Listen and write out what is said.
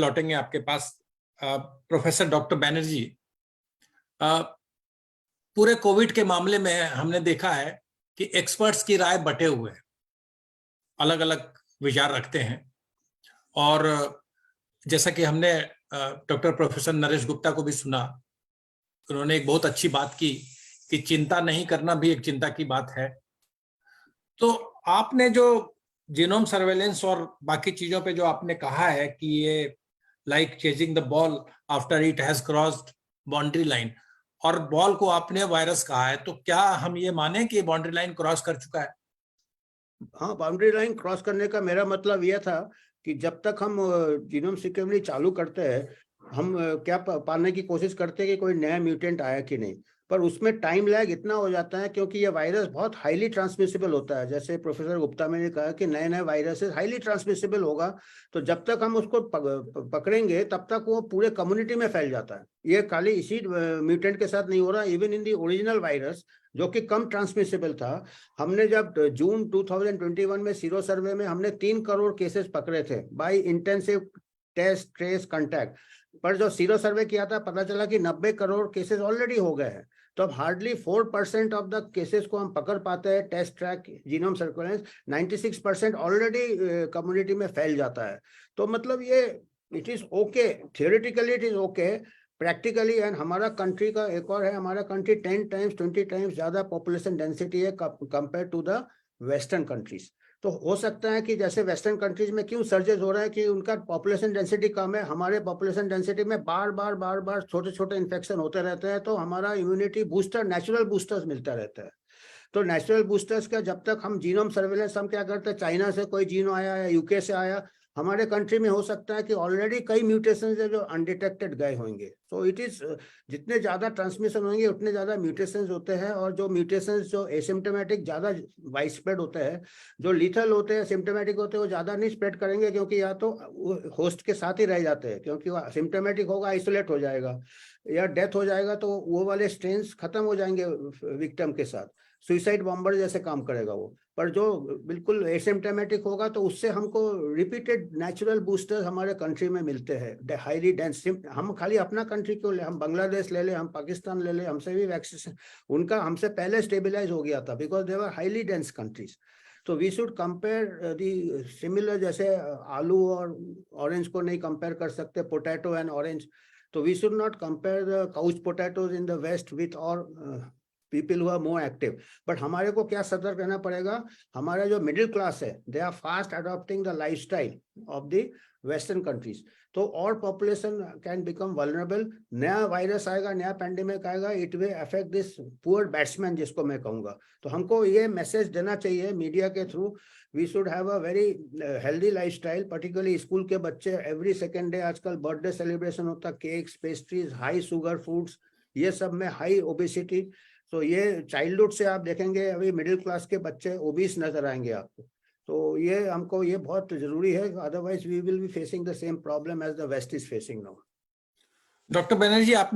लौटेंगे आपके पास। Professor doctor Banerjee, पूरे कोविड के मामले में हमने देखा है कि एक्सपर्ट्स की राय बटे हुए हैं, अलग अलग विचार रखते हैं। और जैसा कि हमने डॉक्टर प्रोफेसर नरेश गुप्ता को भी सुना, उन्होंने एक बहुत अच्छी बात की कि चिंता नहीं करना भी एक चिंता की बात है। तो आपने जो जीनोम सर्वेलेंस और बाकी चीजों पे जो आपने कहा है कि ये like chasing the ball after it has crossed boundary line, और बॉल को आपने वायरस कहा है, तो क्या हम ये माने कि बाउंड्री लाइन क्रॉस कर चुका है? हाँ, बाउंड्री लाइन क्रॉस करने का मेरा मतलब यह था कि जब तक हम जीनोम सीक्वेंसिंग चालू करते हैं, हम क्या पाने की कोशिश करते हैं कि कोई नया म्यूटेंट आया कि नहीं। पर उसमें टाइम लैग इतना हो जाता है क्योंकि ये वायरस बहुत हाईली ट्रांसमिसिबल होता है। जैसे प्रोफेसर गुप्ता ने कहा कि नए नए वायरसेस हाईली ट्रांसमिसिबल होगा, तो जब तक हम उसको पकड़ेंगे तब तक वो पूरे कम्युनिटी में फैल जाता है। ये खाली इसी म्यूटेंट के साथ नहीं हो रहा, even in the original virus जो कि कम ट्रांसमिसिबल था। हमने जब जून 2021 में सीरो सर्वे में हमने 3 करोड़ केसेस पकड़े थे by intensive test trace contact, पर जो सीरो सर्वे किया था पता चला कि 90 करोड़ केसेस ऑलरेडी हो गए हैं। तो अब हार्डली 4% ऑफ द केसेस को हम पकड़ पाते हैं test track genome surveillance. 96% already community में फैल जाता है। तो मतलब ये it is okay, theoretically it is okay, practically. And हमारा कंट्री का एक और है, हमारा कंट्री 10 टाइम्स 20 टाइम्स ज्यादा पॉपुलेशन डेंसिटी है compare to the western countries. तो हो सकता है कि जैसे वेस्टर्न कंट्रीज में क्यों सर्जेस हो रहा है कि उनका पॉपुलेशन डेंसिटी कम है, हमारे पॉपुलेशन डेंसिटी में बार बार छोटे छोटे इन्फेक्शन होते रहते हैं, तो हमारा इम्यूनिटी बूस्टर, नेचुरल बूस्टर्स मिलता रहता है। तो नेचुरल बूस्टर्स का जब तक हम जीनोम सर्वेलेंस, हम क्या करते हैं, चाइना से कोई जीनो आया या यूके से आया, हमारे कंट्री में हो सकता है कि ऑलरेडी कई म्यूटेशंस है जो अनडिटेक्टेड गए होंगे। सो इट इज, जितने ज्यादा ट्रांसमिशन होंगे उतने ज्यादा म्यूटेशंस होते हैं, और जो म्यूटेशंस जो एसिम्प्टोमेटिक ज्यादा वाइड स्प्रेड होते हैं, जो लीथल होते हैं सिम्प्टोमेटिक होते हैं, वो ज्यादा नहीं स्प्रेड करेंगे क्योंकि या तो होस्ट के साथ ही रह जाते हैं, क्योंकि वो सिम्प्टोमेटिक होगा आइसोलेट हो जाएगा या डेथ हो जाएगा, तो वो वाले स्ट्रेन्स खत्म हो जाएंगे विक्टिम के साथ। सुइसाइड बॉम्बर जैसे काम करेगा वो। पर जो बिल्कुल एसिम्प्टोमेटिक होगा तो उससे हमको रिपीटेड नेचुरल बूस्टर हमारे कंट्री में मिलते हैं हाईली डेंस। हम खाली अपना कंट्री क्यों ले, हम बांग्लादेश ले ले, हम पाकिस्तान ले ले, हमसे भी वैक्सीन उनका हमसे पहले स्टेबिलाईज हो गया था because they were highly dense countries. तो we should compare the similar, जैसे आलू और ऑरेंज को नहीं कंपेयर कर सकते, पोटैटो एंड ऑरेंज। तो we should not compare the couch potatoes in the west with और people who are more active. But हमारे को क्या सतर्क रहना पड़ेगा, हमारा जो मिडिल क्लास है they are fast adopting the lifestyle of the western countries, तो और पॉपुलेशन कैन बिकम वल्नरेबल। नया वायरस आएगा, नया पैंडेमिक आएगा, it will affect this poor batsman जिसको मैं कहूंगा। तो हमको ये मैसेज देना चाहिए मीडिया के through, we should have a very healthy lifestyle. Particularly school के बच्चे एवरी सेकेंड डे आजकल बर्थडे सेलिब्रेशन होता है, cakes, pastries, high sugar foods, ये सब में हाई ओबेसिटी। तो ये चाइल्डहुड से आप देखेंगे अभी मिडिल क्लास के बच्चे ओबीस नजर आएंगे आपको। तो ये हमको ये बहुत जरूरी है, otherwise we will be facing the same problem as the west is facing now. Doctor Banerjee, आप